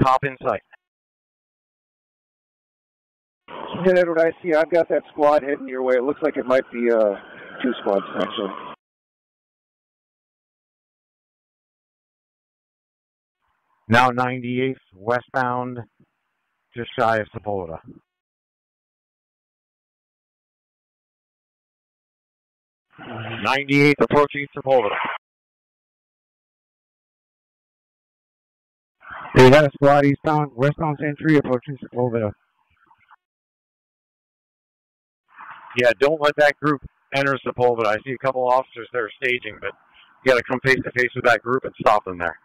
Cop in sight. Yeah, that's what I see. I've got that squad heading your way. It looks like it might be 2 squads, actually. Now 98th, westbound, just shy of Sepulveda. '98th approaching Sepulveda. They got a squad eastbound, westbound Century approaching Sepulveda. Yeah, don't let that group enter Sepulveda. I see a couple officers there staging, but you got to come face to face with that group and stop them there.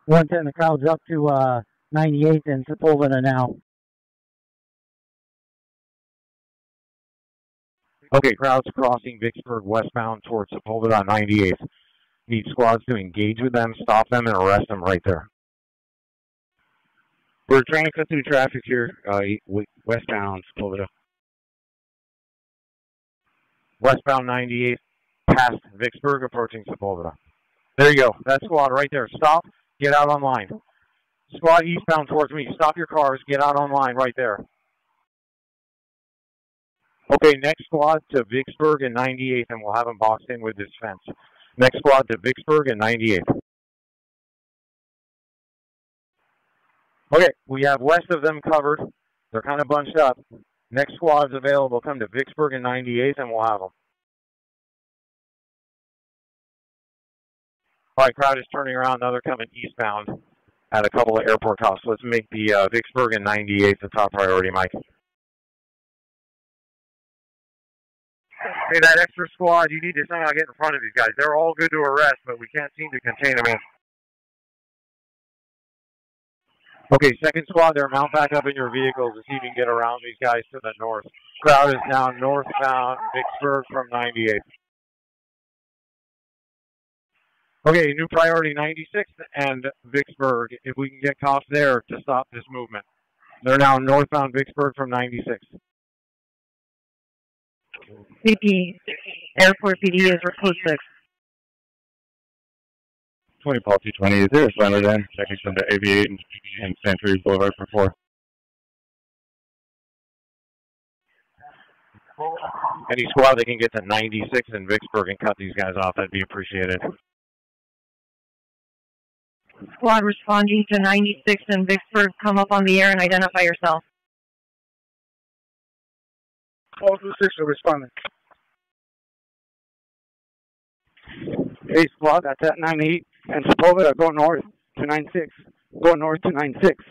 The crowd's up to 98th and Sepulveda now. Okay, crowds crossing Vicksburg westbound towards Sepulveda on 98th. Need squads to engage with them, stop them, and arrest them right there. We're trying to cut through traffic here, westbound Sepulveda. Westbound 98th, past Vicksburg, approaching Sepulveda. There you go. That squad right there. Stop. Get out on line. Squad eastbound towards me. Stop your cars. Get out on line right there. Okay, next squad to Vicksburg and 98th, and we'll have them boxed in with this fence. Next squad to Vicksburg and 98th. Okay, we have west of them covered. They're kind of bunched up. Next squad's available. Come to Vicksburg and 98th, and we'll have them. All right, crowd is turning around. Now they're coming eastbound at a couple of airport cops. Let's make the Vicksburg and 98th the top priority, Mike. Hey, that extra squad, you need to somehow get in front of these guys. They're all good to arrest, but we can't seem to contain them in. Okay, second squad, they're mount back up in your vehicles to see if you can get around these guys to the north. Crowd is now northbound Vicksburg from 98th. Okay, new priority 96th and Vicksburg. If we can get cops there to stop this movement. They're now northbound Vicksburg from 96th. CP, Airport PD is Report 6. 20 Paul 220, is there a surrender then? Checking from the Aviate and Century Boulevard for 4. Any squad that can get to 96 in Vicksburg and cut these guys off, that'd be appreciated. Squad responding to 96 in Vicksburg, come up on the air and identify yourself. All 26 are responding. Hey, squad, that's at 98 and Sepulveda, go north to 96. Go north to 96.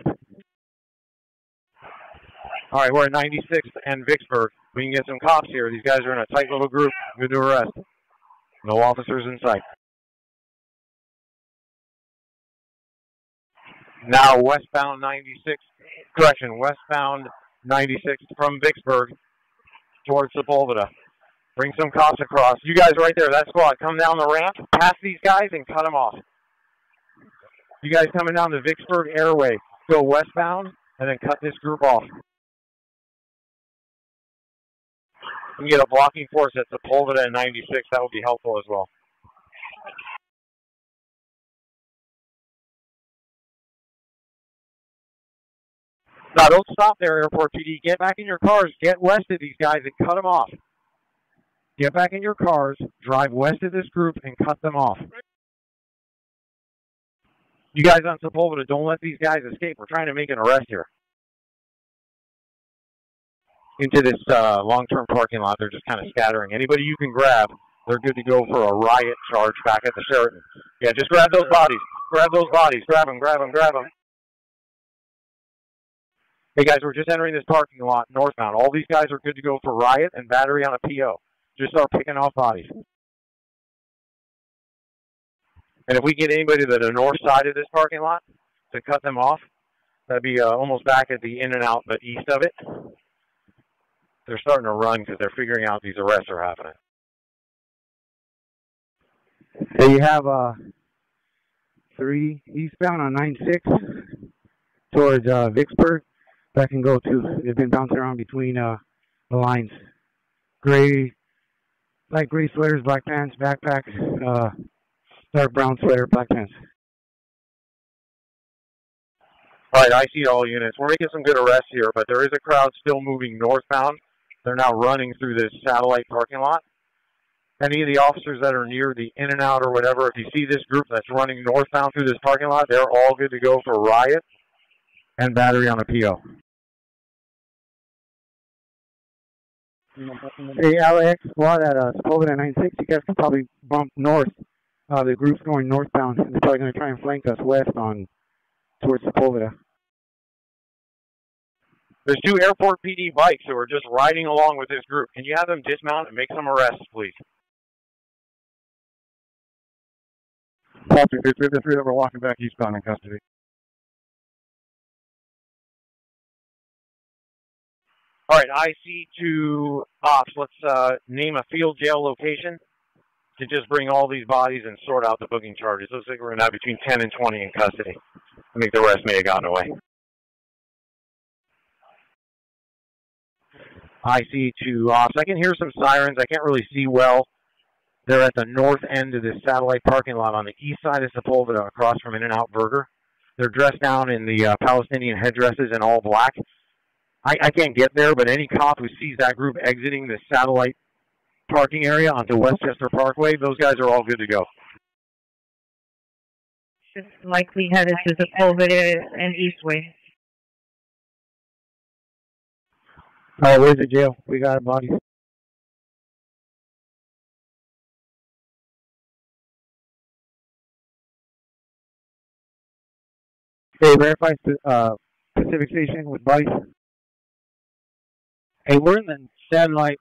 All right, we're at 96th and Vicksburg. We can get some cops here. These guys are in a tight little group. Good to arrest. No officers in sight. Now westbound 96, correction, westbound 96 from Vicksburg towards Sepulveda. Bring some cops across. You guys right there, that squad, come down the ramp, pass these guys, and cut them off. You guys coming down the Vicksburg Airway, go westbound, and then cut this group off. We can get a blocking force at Sepulveda and 96. That would be helpful as well. Now, don't stop there, Airport PD. Get back in your cars. Get west of these guys and cut them off. Get back in your cars, drive west of this group, and cut them off. You guys on Sepulveda, don't let these guys escape. We're trying to make an arrest here. Into this long-term parking lot. They're just kind of scattering. Anybody you can grab, they're good to go for a riot charge back at the Sheraton. Yeah, just grab those bodies. Grab those bodies. Grab them, grab them, grab them. Hey, guys, we're just entering this parking lot northbound. All these guys are good to go for riot and battery on a PO. Just start picking off bodies. And if we get anybody to the north side of this parking lot to cut them off, that'd be almost back at the in and out, but east of it. They're starting to run because they're figuring out these arrests are happening. There you have 3 eastbound on 96 towards Vicksburg. That can go to, they've been bouncing around between the lines. Gray, light gray sweaters, black pants, backpacks, Dark brown sweater, black pants. All right, I see all units. We're making some good arrests here, but there is a crowd still moving northbound. They're now running through this satellite parking lot. Any of the officers that are near the in and out or whatever, if you see this group that's running northbound through this parking lot, they're all good to go for riot and battery on a PO. Hey, LAX squad at Sepulveda 96, you guys can probably bump north. The group's going northbound, and they're probably going to try and flank us west on towards Sepulveda. There's 2 airport PD bikes who are just riding along with this group. Can you have them dismount and make some arrests, please? Copy, 3 that we're walking back eastbound in custody. All right, IC2 ops. Let's name a field jail location to just bring all these bodies and sort out the booking charges. Looks like we're going to have between 10 and 20 in custody. I think the rest may have gotten away. IC2 ops. I can hear some sirens. I can't really see well. They're at the north end of this satellite parking lot on the east side of Sepulveda, across from In-N-Out Burger. They're dressed down in the Palestinian headdresses in all black. I can't get there, but any cop who sees that group exiting the satellite parking area onto Westchester Parkway, those guys are all good to go. It's likely headed to Sepulveda and Eastway. All right, where's the jail? We got a body. Hey, verify Pacific Station with bodies. Hey, we're in the satellite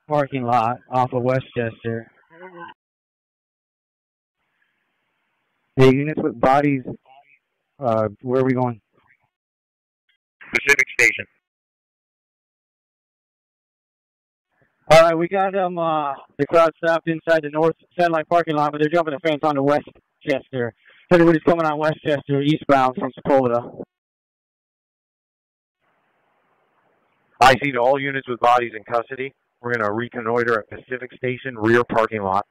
parking lot off of Westchester. Hey, units with bodies, where are we going? Pacific Station. All right, we got them, the crowd stopped inside the north satellite parking lot, but they're jumping the fence onto Westchester. Everybody's coming on Westchester eastbound from Sepulveda. I see to all units with bodies in custody. We're going to reconnoiter at Pacific Station rear parking lot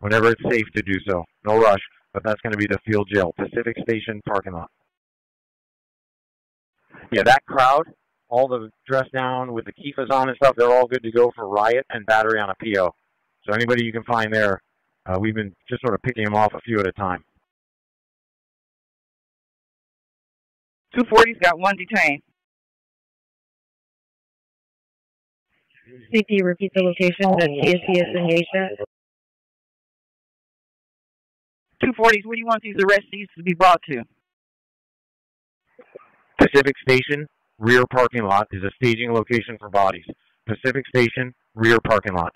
whenever it's safe to do so. No rush, but that's going to be the field jail. Pacific Station parking lot. Yeah, that crowd, all the dressed down with the kifas on and stuff, they're all good to go for riot and battery on a PO. So anybody you can find there, we've been just sort of picking them off a few at a time. 240's got 1 detained. CP, repeat the location that DSC is engaged at. 240s, where do you want these arrestees to be brought to? Pacific Station, rear parking lot is a staging location for bodies. Pacific Station, rear parking lot.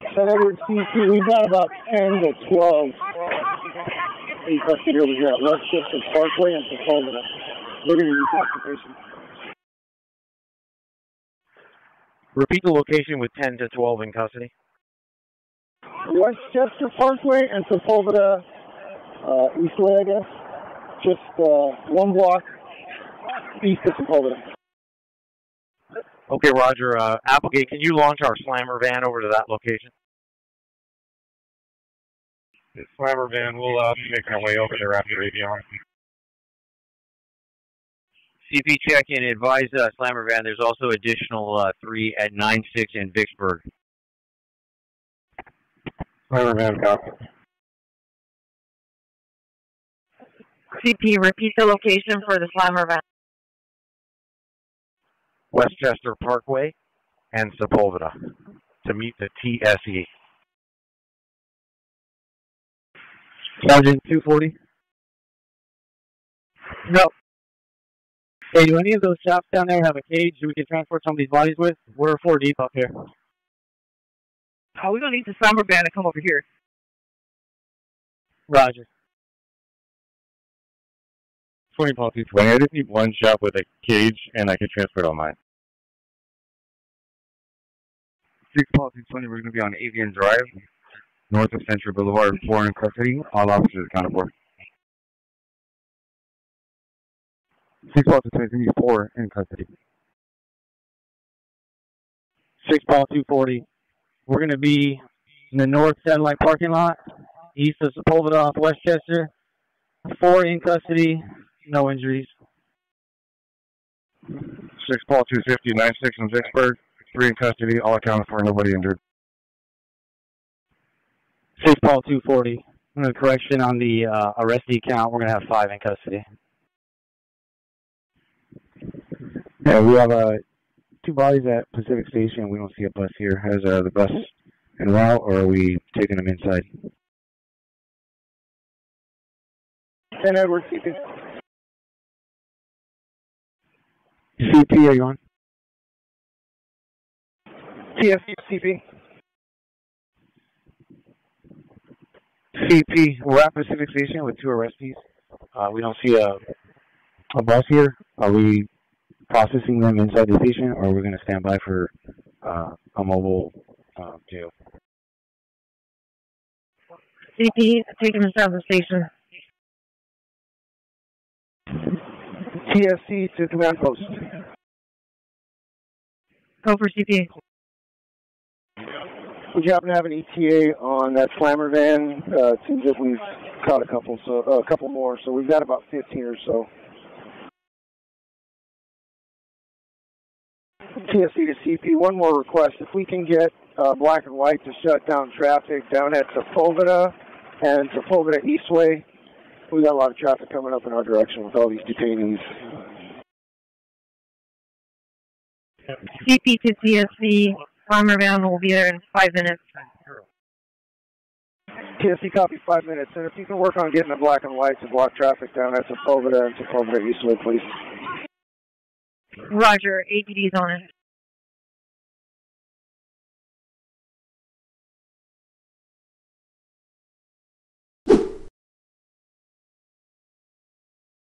St. Edward CC, we've got about 10 to 12 in custody over here at Westchester Parkway and Sepulveda. Living in intoxication. Repeat the location with 10 to 12 in custody. Westchester Parkway and Sepulveda, Eastway, I guess. Just 1 block east of Sepulveda. Okay, Roger. Applegate, can you launch our slammer van over to that location? The slammer van will make our way over there after avion. CP check-in, advise slammer van. There's also additional 3 at 96 in Vicksburg. Slammer van, copy. CP, repeat the location for the slammer van. Westchester Parkway and Sepulveda to meet the TSE. Sergeant 240? No. Hey, do any of those shops down there have a cage we can transport some of these bodies with? We're 4 deep up here. Oh, we're going to need the slammer van to come over here. Roger. 20 Paul 220. I just need 1 shop with a cage, and I can transport all mine. 6 Paul 220. We're going to be on Avian Drive, north of Central Boulevard. 4 in custody. All officers accounted for. 6 Paul 220 is going to be 4 in custody. 6 Paul 240. We're going to be in the north satellite parking lot, east of Sepulveda off Westchester. 4 in custody, no injuries. 6 Paul 250, 96 in Vicksburg, 3 in custody, all accounted for, nobody injured. 6 Paul 240. A correction on the arrestee count, we're going to have 5 in custody. Yeah, we have 2 bodies at Pacific Station. We don't see a bus here. Has the bus en route, or are we taking them inside? 10 Edward, CP. CP, are you on? TSC, CP. CP, we're at Pacific Station with 2 arrestees. We don't see a bus here. Are we processing them inside the station, or are we going to stand by for a mobile jail? CP, take him inside the station. TSC to command post. Go for CP. Would you happen to have an ETA on that slammer van? It seems that we've caught a couple more, so we've got about 15 or so. TSC to CP, one more request. If we can get black and white to shut down traffic down at Sepulveda and Sepulveda Eastway. We've got a lot of traffic coming up in our direction with all these detainees. CP to TSC. Slammer van will be there in 5 minutes. TSC copy 5 minutes. And if you can work on getting the black and white to block traffic down at Sepulveda and Sepulveda Eastway, please. Roger, APD's on it.